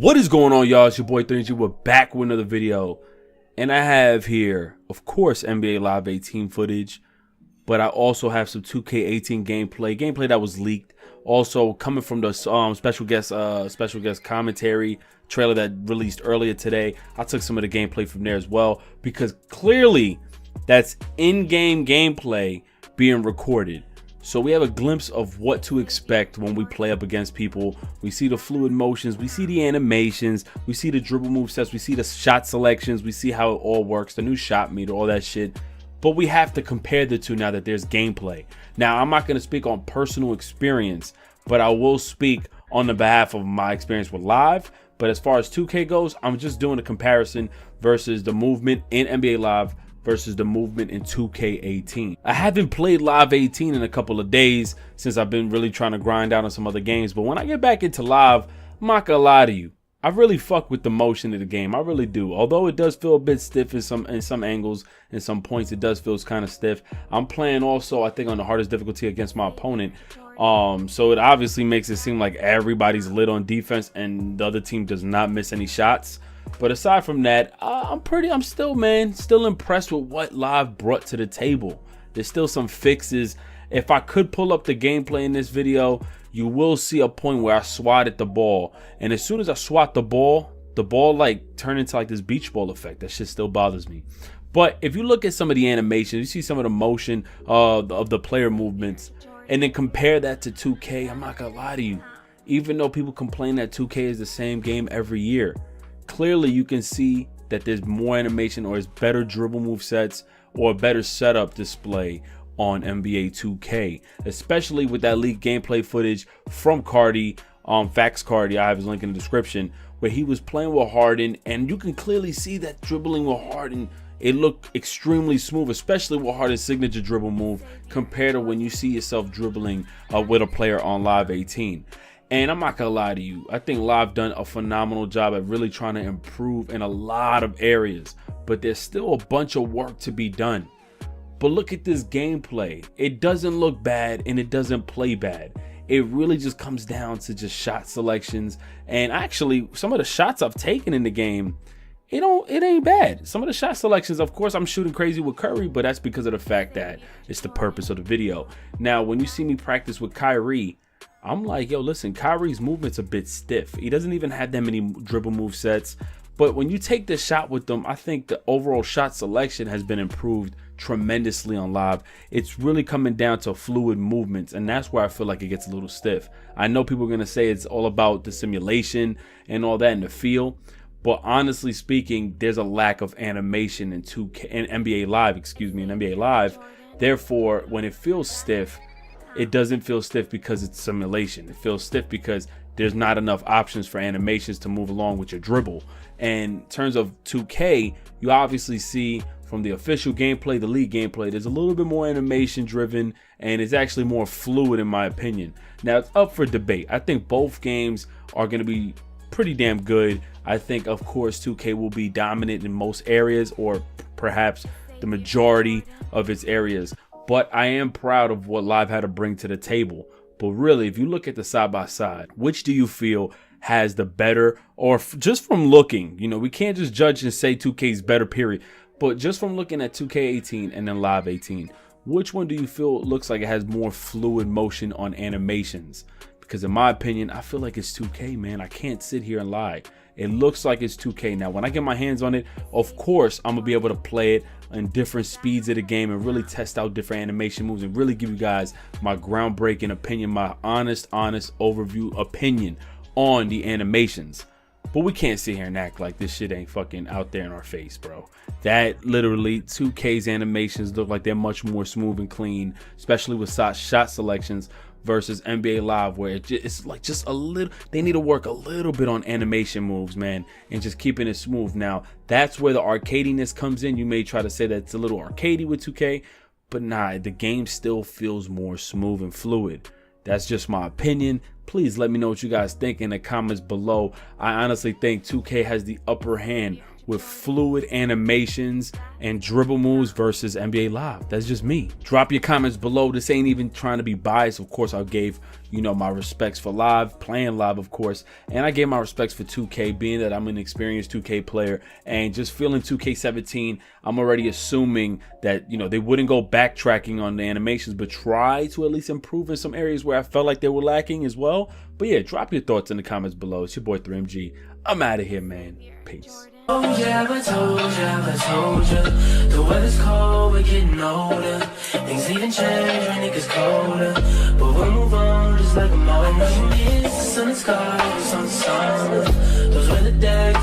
What is going on, y'all? It's your boy 3G. We're back with another video, and I have here, of course, NBA Live 18 footage, but I also have some 2K18 gameplay that was leaked. Also coming from the special guest commentary trailer that released earlier today. I took some of the gameplay from there as well, because clearly that's in-game gameplay being recorded. So we have a glimpse of what to expect when we play up against people. We see the fluid motions, we see the animations, we see the dribble move sets, we see the shot selections, we see how it all works, the new shot meter, all that shit. But we have to compare the two now that there's gameplay. Now, I'm not going to speak on personal experience, but I will speak on the behalf of my experience with Live. But as far as 2K goes, I'm just doing a comparison versus the movement in NBA Live versus the movement in 2K18. I haven't played Live 18 in a couple of days since I've been really trying to grind out on some other games. But when I get back into Live, I'm not gonna lie to you, I really fuck with the motion of the game. I really do. Although it does feel a bit stiff in some angles, in some points, it does feel kind of stiff. I'm playing also, I think, on the hardest difficulty against my opponent. So it obviously makes it seem like everybody's lit on defense and the other team does not miss any shots. But aside from that, I'm still impressed with what Live brought to the table. There's still some fixes. If I could pull up the gameplay in this video, you will see a point where I swatted the ball, and as soon as I swat the ball like turned into like this beach ball effect. That shit still bothers me. But if you look at some of the animations, you see some of the motion of the player movements, and then compare that to 2K, I'm not gonna lie to you, even though people complain that 2K is the same game every year, clearly you can see that there's more animation, or it's better dribble move sets, or a better setup display on NBA 2K, especially with that leaked gameplay footage from Cardi, Fax Cardi. I have his link in the description, where he was playing with Harden, and you can clearly see that dribbling with Harden, it looked extremely smooth, especially with Harden's signature dribble move compared to when you see yourself dribbling with a player on Live 18. And I'm not gonna lie to you, I think Live done a phenomenal job at really trying to improve in a lot of areas, but there's still a bunch of work to be done. But look at this gameplay. It doesn't look bad and it doesn't play bad. It really just comes down to just shot selections. And actually, some of the shots I've taken in the game, it ain't bad. Some of the shot selections, of course, I'm shooting crazy with Curry, but that's because of the fact that it's the purpose of the video. Now, when you see me practice with Kyrie, I'm like, yo, listen, Kyrie's movement's a bit stiff. He doesn't even have that many dribble move sets. But when you take this shot with them, I think the overall shot selection has been improved tremendously on Live. It's really coming down to fluid movements, and that's where I feel like it gets a little stiff. I know people are going to say it's all about the simulation and all that in the feel, but honestly speaking, there's a lack of animation in NBA Live. Therefore, when it feels stiff, it doesn't feel stiff because it's simulation. It feels stiff because there's not enough options for animations to move along with your dribble. And in terms of 2K, you obviously see from the official gameplay, the league gameplay, there's a little bit more animation driven, and it's actually more fluid in my opinion. Now, it's up for debate. I think both games are going to be pretty damn good. I think, of course, 2K will be dominant in most areas, or perhaps the majority of its areas. But I am proud of what Live had to bring to the table. But really, if you look at the side by side, which do you feel has the better, or just from looking, you know, we can't just judge and say 2K's better, period. But just from looking at 2K18 and then Live 18, which one do you feel looks like it has more fluid motion on animations? Because in my opinion, I feel like it's 2K, man. I can't sit here and lie. It looks like it's 2K. Now, when I get my hands on it, of course, I'm going to be able to play it in different speeds of the game and really test out different animation moves and really give you guys my groundbreaking opinion, my honest overview opinion on the animations. But we can't sit here and act like this shit ain't fucking out there in our face, bro. That literally 2K's animations look like they're much more smooth and clean, especially with shot selections, versus NBA Live, where it's like just a little, they need to work a little bit on animation moves, man, and just keeping it smooth. Now, that's where the arcadiness comes in. You may try to say that it's a little arcadey with 2K, but nah, the game still feels more smooth and fluid. That's just my opinion. Please let me know what you guys think in the comments below. I honestly think 2K has the upper hand with fluid animations and dribble moves versus NBA Live. That's just me. Drop your comments below. This ain't even trying to be biased. Of course, I gave, you know, my respects for Live, playing Live, of course, and I gave my respects for 2K, being that I'm an experienced 2K player, and just feeling 2K17, I'm already assuming that, you know, they wouldn't go backtracking on the animations, but try to at least improve in some areas where I felt like they were lacking as well. But yeah, drop your thoughts in the comments below. It's your boy 3MG. I'm out of here, man. Peace. Oh yeah, I told you, the weather's cold, we're getting older. Things even change when it gets colder, but we'll move on just like a moment. The sun is sky, the sun's summer. Those were the days